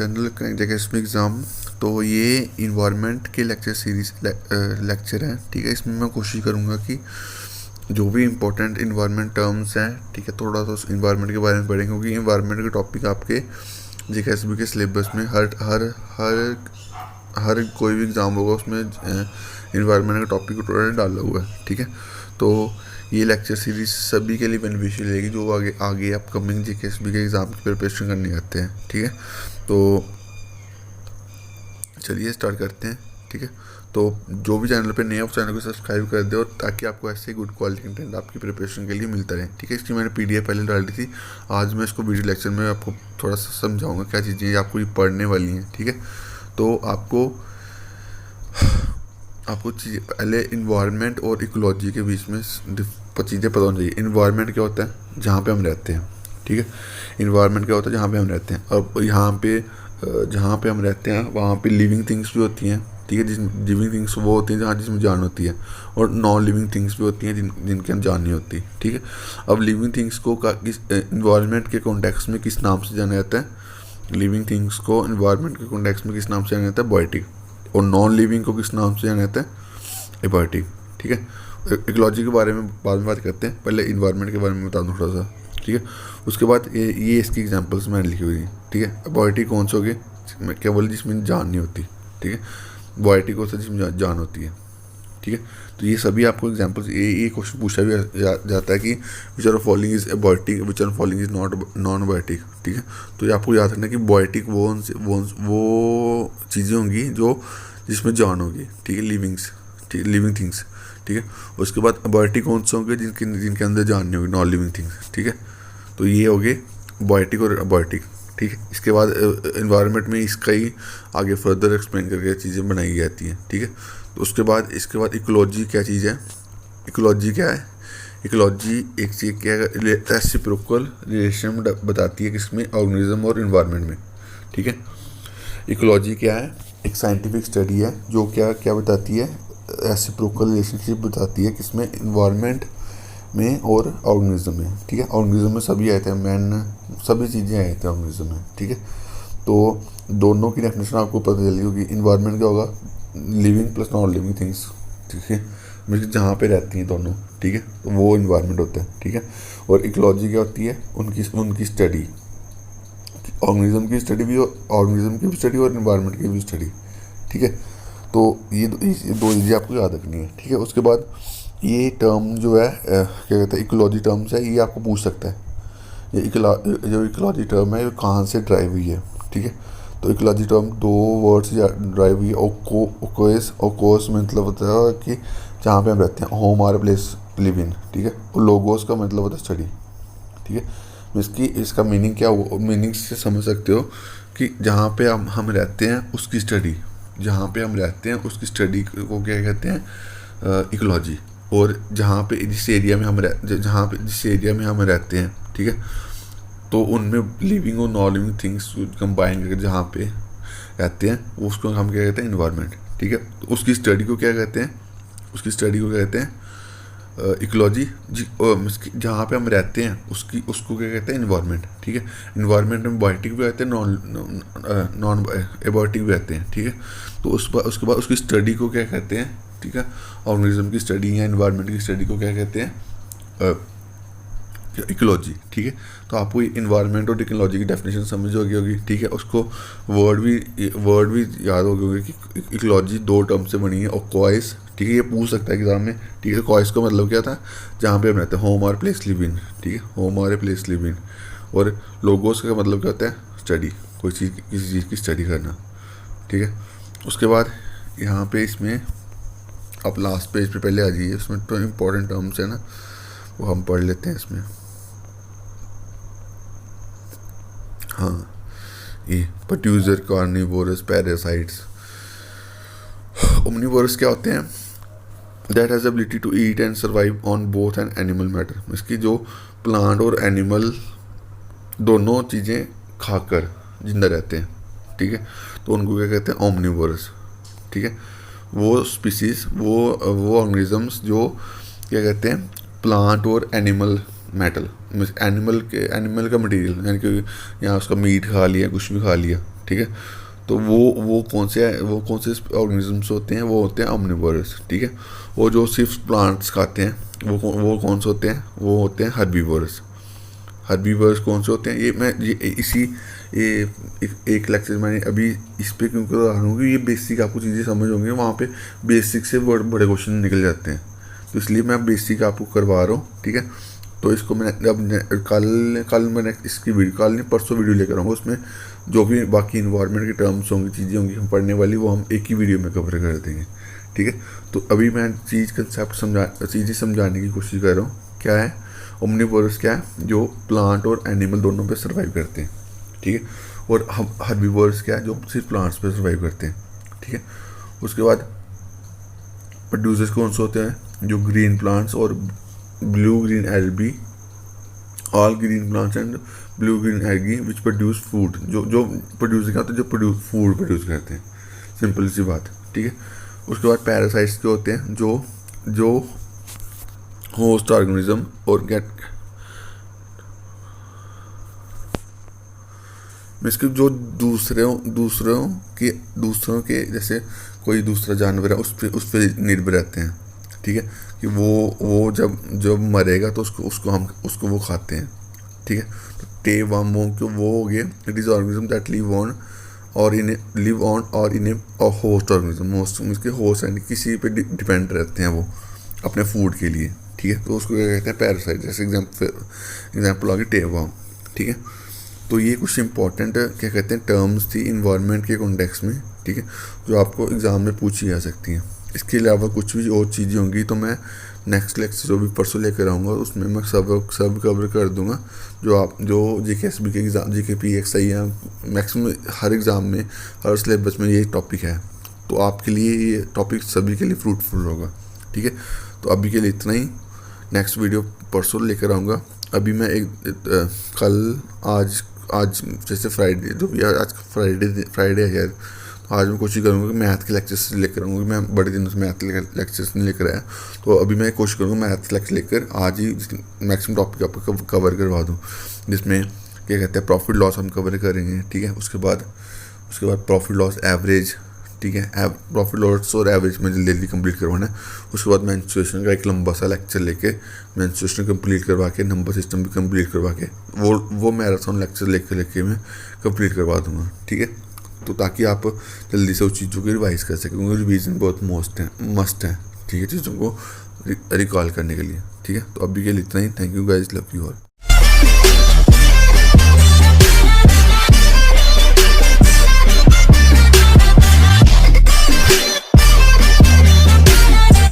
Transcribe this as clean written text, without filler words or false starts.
General current affairs में exam. तो ये इन्वायरमेंट के लेक्चर सीरीज लेक्चर हैं, ठीक है। इसमें मैं कोशिश करूँगा कि जो भी इंपॉर्टेंट इन्वायरमेंट टर्म्स हैं, ठीक है, थोड़ा सा उस इन्वायरमेंट के बारे में पढ़ेंगे, क्योंकि इन्वायरमेंट के टॉपिक आपके जेकेएसबी के सिलेबस में हर हर हर हर कोई भी एग्ज़ाम होगा उसमें इन्वायरमेंट का टॉपिक थोड़ा डाला हुआ है, ठीक है। तो ये लेक्चर सीरीज सभी के लिए बेनिफिशियल रहेगी जो आगे आगे अपकमिंग जेकेएसबी के एग्ज़ाम की प्रिपरेशन करने आते हैं, ठीक है। तो चलिए स्टार्ट करते हैं, ठीक है। तो जो भी चैनल पे नए हैं उस चैनल को सब्सक्राइब कर दे, और ताकि आपको ऐसे गुड क्वालिटी कंटेंट आपकी प्रिपरेशन के लिए मिलता रहे, ठीक है। इसकी मैंने पीडीएफ पहले डाल दी थी। आज मैं इसको वीडियो लेक्चर में आपको थोड़ा सा समझाऊंगा क्या चीज़ें आपको ये पढ़ने वाली हैं, ठीक है। तो आपको पहले इन्वायरमेंट और इकोलॉजी के बीच में चीज़ें पता होनी चाहिए। इन्वायरमेंट क्या होता है? जहाँ पे हम रहते हैं, ठीक है। इन्वायरमेंट क्या होता है? जहाँ पे हम रहते हैं। अब यहाँ पे जहाँ पे हम रहते हैं वहाँ पे लिविंग थिंग्स भी होती हैं, ठीक है। लिविंग थिंग्स वो होती हैं जहाँ जिसमें जान होती है, और नॉन लिविंग थिंग्स भी होती हैं जिनके हम जान नहीं होती, ठीक है। अब लिविंग थिंग्स को किस इन्वायरमेंट के कॉन्टेक्स्ट में किस नाम से जाना जाता है? लिविंग थिंग्स को इन्वायरमेंट के कॉन्टेक्स्ट में किस नाम से जाना जाता है? बायोटिक। और नॉन लिविंग को किस नाम से जाना जाता है? एबायोटिक, ठीक है। इकोलॉजी के बारे में बाद में बात करते हैं, पहले इन्वायरमेंट के बारे में बता दूँ थोड़ा सा, ठीक है। उसके बाद ये इसकी एग्जांपल्स मैंने लिखी हुई हैं, ठीक है। एबायोटिक कौन सा हो गया? केवल जिसमें जान नहीं होती, ठीक है। बायोटिक होता है जिसमें जान होती है, ठीक है। तो ये सभी आपको एग्जांपल्स, ये क्वेश्चन पूछा भी जाता है कि which are following is biotic, which are following is non biotic, ठीक है। तो ये आपको याद रखना कि बायोटिक वो चीज़ें होंगी जो जिसमें जान होगी, ठीक है, लिविंग थिंग्स, ठीक है। उसके बाद बायोटिक कौन से होंगे? जिनके अंदर जान नहीं होगी, नॉन लिविंग थिंग्स, ठीक है। तो ये हो गए बायोटिक और अबायोटिक, ठीक है। इसके बाद इन्वायरमेंट में इसका ही आगे फर्दर एक्सप्लेन करके चीज़ें बनाई जाती हैं, ठीक है। तो इसके बाद इकोलॉजी क्या चीज़ है? इकोलॉजी क्या है? इकोलॉजी एक चीज़ क्या है? रेसिप्रोकल रिलेशन बताती है किसमें? ऑर्गेनिज्म और इन्वायरमेंट में, ठीक है। इकोलॉजी क्या है? एक साइंटिफिक स्टडी है जो क्या बताती है? रेसिप्रोकल रिलेशनशिप बताती है किसमें? इन्वायरमेंट में और ऑर्गेनिज्म में, ठीक है। ऑर्गेनिज्म में सभी आए थे, सभी चीज़ें आए थे ऑर्गेनिज्म में, ठीक है। तो दोनों की डेफिनेशन आपको पता चली होगी। इन्वायरमेंट क्या होगा? Living plus non living things, ठीक है, मतलब जहाँ पे रहती हैं दोनों, ठीक है, तो वो इन्वायरमेंट होता है, ठीक है। और इकोलॉजी क्या होती है? उनकी स्टडी, ऑर्गेनिज्म की स्टडी भी, ऑर्गेनिज्म की भी स्टडी और इन्वायरमेंट की भी स्टडी, ठीक है। तो ये दो चीज़ें आपको याद रखनी है, ठीक है। उसके बाद ये टर्म जो है क्या कहते हैं, इकोलॉजी टर्म्स है, ये आपको पूछ सकता है ये जो इकोलॉजी टर्म है ये कहाँ से ड्राइव हुई है, ठीक है। तो इकोलॉजी टर्म दो वर्ड से ड्राइव हुई है। ओकोस मतलब होता है कि जहाँ पे हम रहते हैं, home or place live in, ठीक है। और लोगोस का मतलब होता है स्टडी, ठीक है। इसका मीनिंग क्या हो? मीनिंग से समझ सकते हो कि जहाँ पे हम रहते हैं उसकी स्टडी, जहाँ पे हम रहते हैं उसकी स्टडी को क्या कहते हैं? इकोलॉजी। और जहाँ पे जिस एरिया में हम रहते हैं, ठीक है, तो उनमें लिविंग और नॉन लिविंग थिंग्स कंबाइन करके जहाँ पे रहते हैं उसको हम क्या कहते हैं? इन्वायरमेंट, ठीक है। तो उसकी स्टडी को क्या कहते हैं? इकोलॉजी। जहाँ पे हम रहते हैं उसको क्या कहते हैं? इन्वायरमेंट, ठीक है। इन्वायरमेंट में बायोटिक भी रहते हैं, नॉन एबायोटिक भी रहते हैं, ठीक है। तो उसके बाद उसकी स्टडी को क्या कहते हैं? ठीक है, ऑर्गेनिज्म की स्टडी या इन्वायरमेंट की स्टडी को क्या कहते हैं? इकोलॉजी, ठीक है। तो आपको इन्वायरमेंट और इकोलॉजी की डेफिनेशन समझ होगी, ठीक है। उसको वर्ड भी याद हो गए कि इकोलॉजी दो टर्म से बनी है। और कॉइस, ठीक है, ये पूछ सकता है एग्जाम में, ठीक है। कॉइस का मतलब क्या था? जहाँ पे हम रहते हैं, होम और प्लेस लिव इन, ठीक है, होम और प्लेस लिव इन। और लोगोस का मतलब क्या होता है? स्टडी, कोई चीज़ किसी चीज़ की स्टडी करना, ठीक है। उसके बाद यहाँ पे इसमें आप लास्ट पेज पे पहले आ जाइए, उसमें तो इम्पोर्टेंट टर्म्स है ना, वो हम पढ़ लेते हैं इसमें। हाँ, ये प्रोड्यूसर, कार्निवोरस, पैरासाइट्स। ओमनिवोरस क्या होते हैं? That has ability to eat and survive on both an animal matter. इसकी जो प्लांट और एनिमल दोनों चीज़ें खाकर जिंदा रहते हैं, ठीक है, तो उनको क्या कहते हैं? ओमनिवोरस, ठीक है। वो स्पीसीज, वो ऑर्गेनिजम्स जो क्या कहते हैं? प्लांट और एनिमल मेटल, एनिमल का मटेरियल, यानी कि यहाँ उसका मीट खा लिया, कुछ भी खा लिया, ठीक है। तो वो कौन से ऑर्गेनिजम्स होते हैं, वो होते हैं ओमनिवोरस, ठीक है। वो जो सिर्फ प्लांट्स खाते हैं वो कौन से होते हैं, वो होते हैं हर्बीवोरस। हर्बीवर्स कौन से होते हैं, ये मैं ये एक लेक्चर मैंने अभी इस पे क्यों करा रहा हूँ कि ये बेसिक आपको चीज़ें समझ होंगी, वहाँ पे बेसिक से बड़े क्वेश्चन निकल जाते हैं, तो इसलिए मैं बेसिक आपको करवा रहा हूँ, ठीक है। तो इसको मैंने अब कल मैंने इसकी वीडियो, कल नहीं परसों वीडियो लेकर आऊँगा, उसमें जो भी बाकी इन्वायरमेंट की टर्म्स होंगी, चीज़ें होंगी हम पढ़ने वाली, वो हम एक ही वीडियो में कवर कर देंगे, ठीक है। तो अभी मैं चीज़ें समझाने की कोशिश कर रहा हूँ। क्या है ओमनिवोरस, क्या है, जो प्लांट और एनिमल दोनों पे सर्वाइव करते हैं, ठीक है। और हम हर्बीवोरस क्या है, जो सिर्फ प्लांट्स पे सर्वाइव करते हैं, ठीक है। उसके बाद प्रोड्यूसर्स कौन से होते हैं, जो ग्रीन प्लांट्स और blue green algae, all green plants and blue green algae which produce food, जो प्रोड्यूस क्या होता है, जो फूड प्रोड्यूस करते हैं, सिंपल सी बात, ठीक है। उसके बाद पैरासाइट्स के होते हैं, जो होस्ट ऑर्गेनिज्म और इसके जो दूसरों के जैसे कोई दूसरा जानवर है उस पर निर्भर रहते हैं, ठीक है। कि वो जब मरेगा तो उसको वो खाते हैं, ठीक है। तो टेवर्म वो हो गए, it is organism that live on और इन ए होस्ट ऑर्गेनिज्म, इसके होस्ट एंड किसी पे डिपेंड रहते हैं वो अपने फूड के लिए, ठीक है। तो उसको क्या कहते हैं, पैरासाइट। जैसे एग्जाम्पल आ गई टेवर्म, ठीक है। तो ये कुछ इंपॉर्टेंट क्या कहते हैं टर्म्स थी इन्वायरमेंट के कॉन्टेक्स्ट में, ठीक है, जो आपको एग्ज़ाम में पूछी जा सकती हैं। इसके अलावा कुछ भी और चीज़ें होंगी तो मैं नेक्स्ट लेक्चर जो भी परसों लेकर आऊँगा उसमें मैं सब कवर कर दूँगा। जो GKSB के एग्ज़ाम, GKPXI या मैक्सिमम हर एग्ज़ाम में, हर सिलेबस में ये टॉपिक है, तो आपके लिए ये टॉपिक सभी के लिए फ्रूटफुल होगा, ठीक है। तो अभी के लिए इतना ही, नेक्स्ट वीडियो परसों लेकर आऊँगा। अभी मैं आज जैसे फ्राइडे, जो भी आज फ्राइडे है यार, तो आज मैं कोशिश करूँगा कि मैथ के लेक्चर्स लेकर आऊँगा। मैं बड़े दिनों से मैथ के लेक्चर्स नहीं लेकर आया, तो अभी मैं कोशिश करूँगा मैथ के लेक्चर लेकर आज ही मैक्सिमम टॉपिक आपको कवर करवा दूँ, जिसमें क्या कहते हैं प्रॉफिट लॉस हम कवर करेंगे, ठीक है। उसके बाद प्रॉफिट लॉस एवरेज, ठीक है। प्रॉफिट लॉस और एवरेज में जल्दी कंप्लीट करवाना है। उसके बाद मेंस्ट्रुएशन का एक लंबा सा लेक्चर लेके मेंस्ट्रुएशन कंप्लीट करवा के, नंबर सिस्टम भी कंप्लीट करवा के, वो मैराथन लेक्चर लेके मैं कंप्लीट करवा दूंगा, ठीक है। तो ताकि आप जल्दी से उस चीज़ों को रिवाइज कर सकें, क्योंकि रिवीजन बहुत मस्ट है, ठीक है, चीज़ों को रिकॉल करने के लिए, ठीक है। तो अभी के लिए इतना ही। Thank you guys, love you all.